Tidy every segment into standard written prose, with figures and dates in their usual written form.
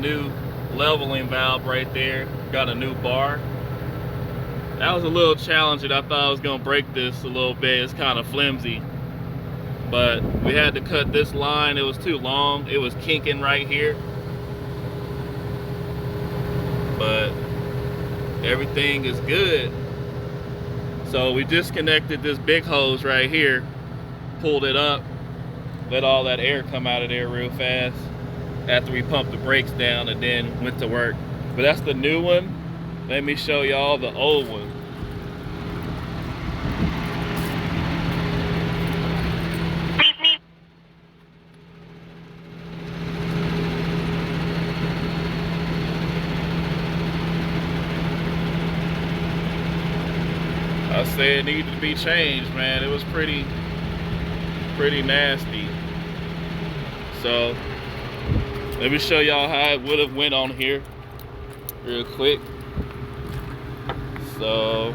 new leveling valve right there. Got a new bar. That was a little challenging. I thought I was gonna break this a little bit. It's kind of flimsy, but we had to cut this line. It was too long. It was kinking right here, but everything is good. So we disconnected this big hose right here, pulled it up, let all that air come out of there real fast after we pumped the brakes down, and then went to work. But that's the new one. Let me show y'all the old one. I said it needed to be changed, man. It was pretty nasty. So let me show y'all how it would have went on here real quick. So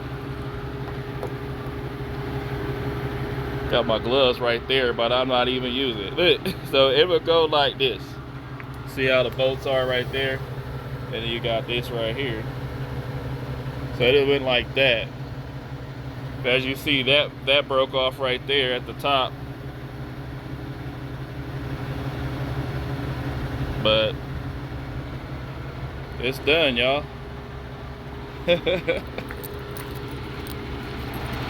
got my gloves right there, but I'm not even using it. So it would go like this. See how the bolts are right there? And then you got this right here. So it went like that. As you see, that broke off right there at the top. But it's done, y'all.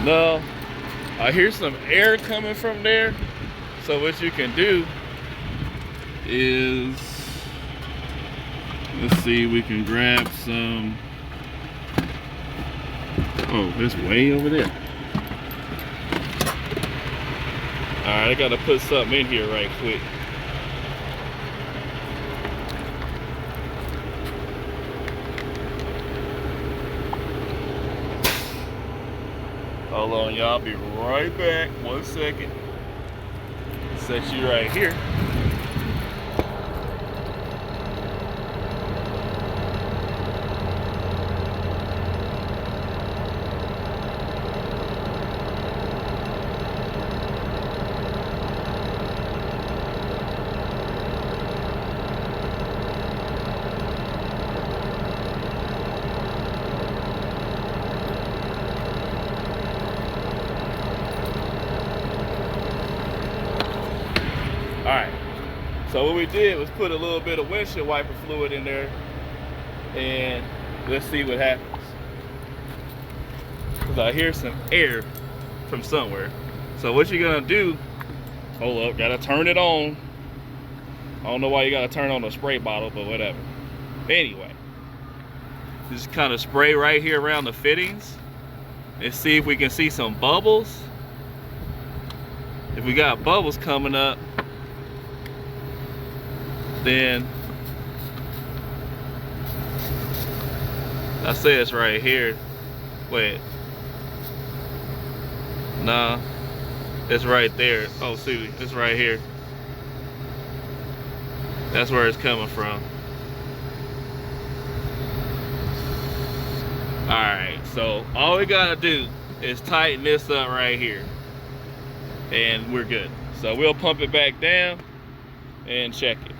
No, I hear some air coming from there. So what you can do is, let's see, we can grab some. Oh, it's way over there. All right, I gotta put something in here right quick. Hold on, y'all. I'll be right back. 1 second. Set you right here. All right, so what we did was put a little bit of windshield wiper fluid in there, and let's see what happens. Because I hear some air from somewhere. So what you're gonna do, hold up, gotta turn it on. I don't know why you gotta turn on the spray bottle, but whatever. Anyway, just kind of spray right here around the fittings and see if we can see some bubbles. If we got bubbles coming up, then I say it's right here. Wait, nah, it's right there. Oh, see, it's right here. That's where it's coming from. All right, so all we gotta do is tighten this up right here, and we're good. So we'll pump it back down and check it.